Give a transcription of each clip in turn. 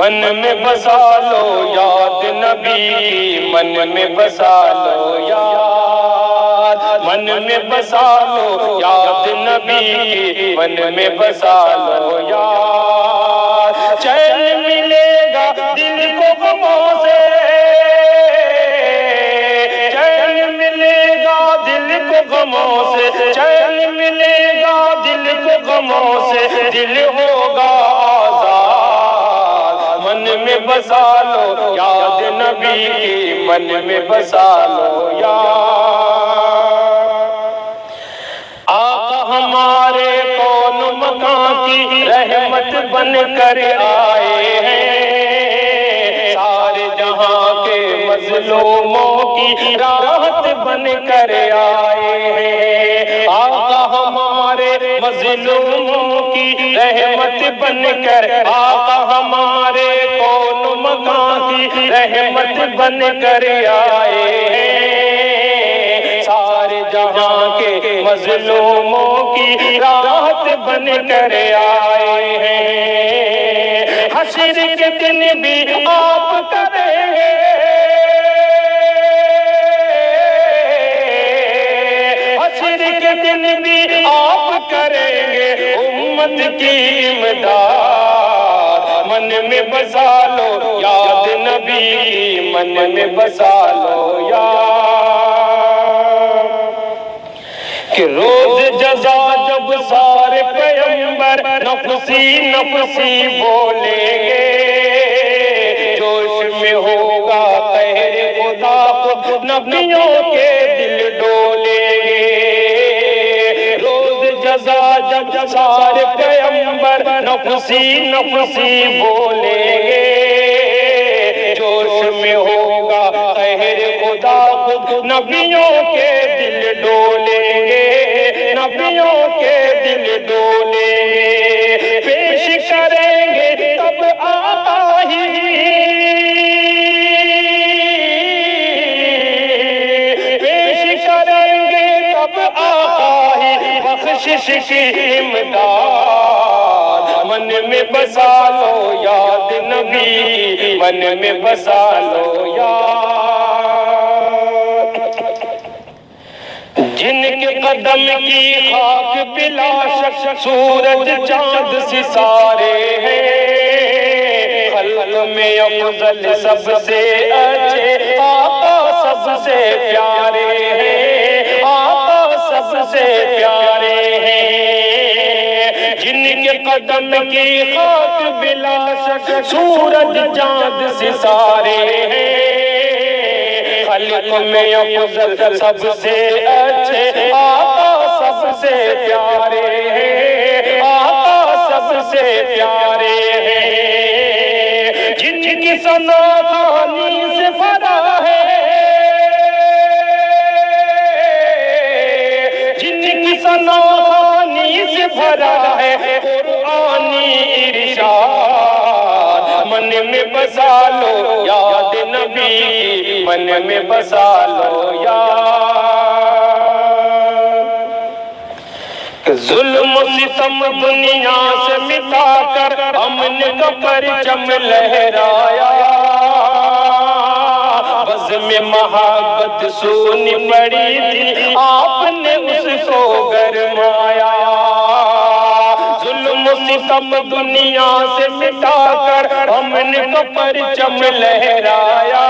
من میں بسا لو یاد نبی کی، من میں بسا لو یاد، من میں بسا لو یاد نبی کی، من میں بسا لو یاد، چین ملے گا دل کو غموں سے، چین ملے گا دل کو غموں سے، چین ملے گا دل کو غموں سے، دل ہوگا من میں بسا لو یاد نبی کی، من میں بسا لو یاد، آقا ہمارے کون مکان کی رحمت بن کر آئے ہیں، سارے جہاں کے مظلوموں کی راحت بن کر آئے ہیں، آقا ہمارے مظلوموں کی رحمت بن کر، آقا ہمارے کون مکان کی رحمت بن کر آئے ہیں، سارے جہاں کے مظلوموں کی راحت بن کر آئے ہیں، حشر کے دن بھی آپ کریں گے، حشر کے دن بھی آپ کریں گے امت کی امداد، من میں بسا لو یاد نبی کی، من میں بسا لو یاد، کہ روز جزا جب سارے پیغمبر نفسی نفسی بولیں گے، جوش میں ہوگا قہر خدا خود نبیوں کے دل ڈولیں گے، روز جزا جب سارے پیغمبر نفسی نفسی بولیں گے، جوش میں ہوگا قہر خدا خود نبیوں کے دل ڈولیں گے، نبیوں کے دل ڈولیں گے، پیش کریں گے تب آقا ہی، پیش کریں گے تب آقا ہی بخشش کی امداد، من میں بسا لو یاد نبی کی، من میں بسا لو یاد، جن کے قدم کی خاک بلا شک سورج چاند ستارے ہیں، خلق میں افضل سب سے اچھے آقا سب سے پیارے ہیں، آقا سب سے پیارے ہیں، جن کے قدم کی خاک بلا شک سورج چاند ستارے ہیں، خلق میں افضل سب سے اچھے آقا سب سے پیارے ہیں، آقا سب سے پیارے ہیں، جن کی ثنا خوانی سے فدا ہے، جن کی ثنا خوانی سے بھرا ہے قرآنی ارشاد، من میں بسا لو یاد نبی کی، من میں بسا لو یاد، کہ ظلم و ستم دنیا سے مٹا کر امن کا پرچم لہرایا، بزم محبت سونی پڑی تھی آپ نے اس کو گرمایا، ظلم و ستم دنیا سے مٹا کر امن کا پرچم لہرایا،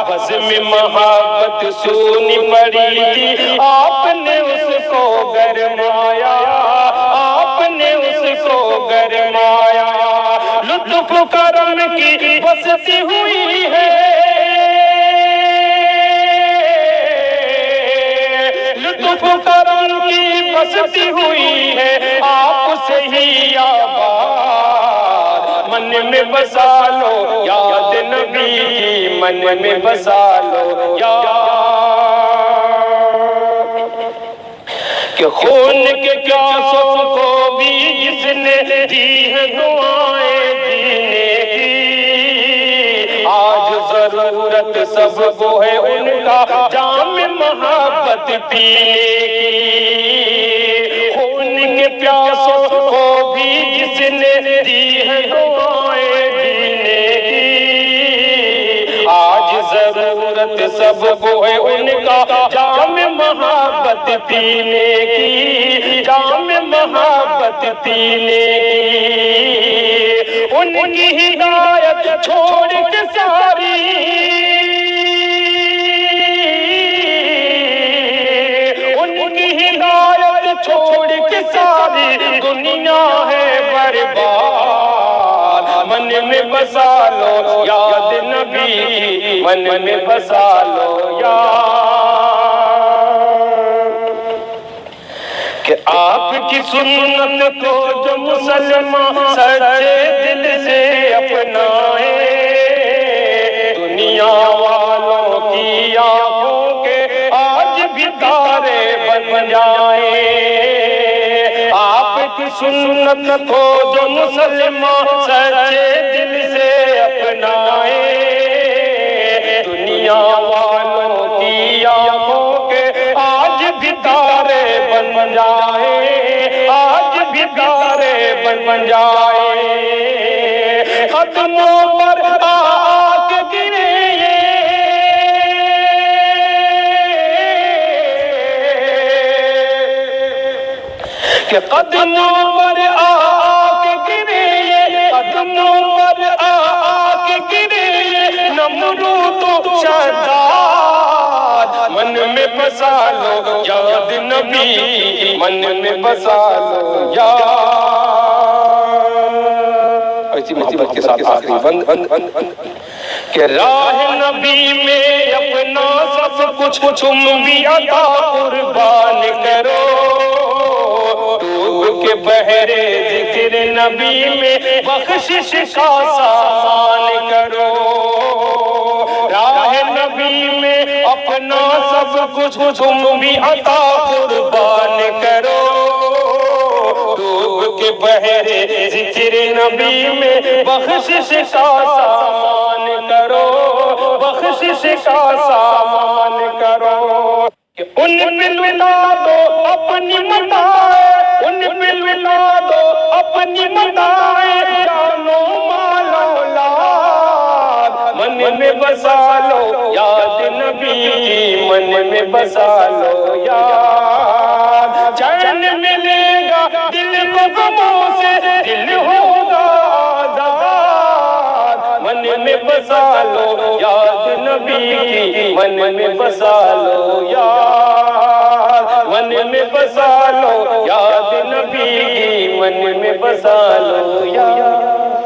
بزم محبت سونی پڑی تھی آپ نے اس کو گرمایا، آپ نے اس کو گرمایا، لطف کرم کی بستی ہوئی ہے، لطف کرم کی بستی ہوئی ہے آپ سے ہی آباد، من میں بسا لو یاد نبی کی، من میں بسا لو یاد، کہ خون کے پیاسوں کو بھی جس نے دی ہے دعائیں جینے کی، آج ضرورت سب کو ہے ان کا جام محبت پینے کی، خون کے پیاسوں کو بھی جس نے دی ہے دعائیں ضرورت سب کو ہے ان کا جام محبت پینے کی، جام محبت پینے کی، ان کی ہدایت چھوڑ کے ساری، ان کی ہدایت چھوڑ کے ساری دنیا ہے برباد، من میں بسا لو یاد نبی کی، من میں بسا لو یاد، کہ آپ کی سنت کو جو مسلمان سچے دل سے اپنائے، دنیا والوں کی آنکھوں کے آج بھی تارے بن جائیں، آپ کی سنت کو جو مسلمان سچے دل سے اپنائے، دنیا والوں کی آنکھوں کے آج بھی تارے بن جائے، آج بھی تارے بن جائے، قدموں پر آ کے گرے کہ قدموں پر آ کے گرے، قدموں پر آ کے گرے نمرود و شداد، من میں بسا لو یاد نبی کی، من میں بسا لو یاد، ایسی محبت کے ساتھ آخری بند کہ راہ نبی میں اپنا سب کچھ تم بھی عطا قربان کرو، ڈوب کے بحرے ذکر نبی میں بخشش کا سامان کرو، راہ نبی میں اپنا سب کچھ تم بھی عطا قربان کرو، ڈوب کے بحرے ذکر نبی میں بخشش کا سامان کرو، بخشش کا سامان کرو، کہ ان پہ لٹا دو اپنی متاعیں، ان پہ لٹا دو اپنی متاعیں، جانو مال اولاد، من میں بسا لو یاد نبی کی، من میں بسا لو یاد، چین ملے گا دل کو غموں سے، دل ہوگا آزاد، من میں بسا لو یاد نبی کی، من میں بسا لو یاد، من میں بسا لو یاد نبی کی، من میں بسا لو یاد۔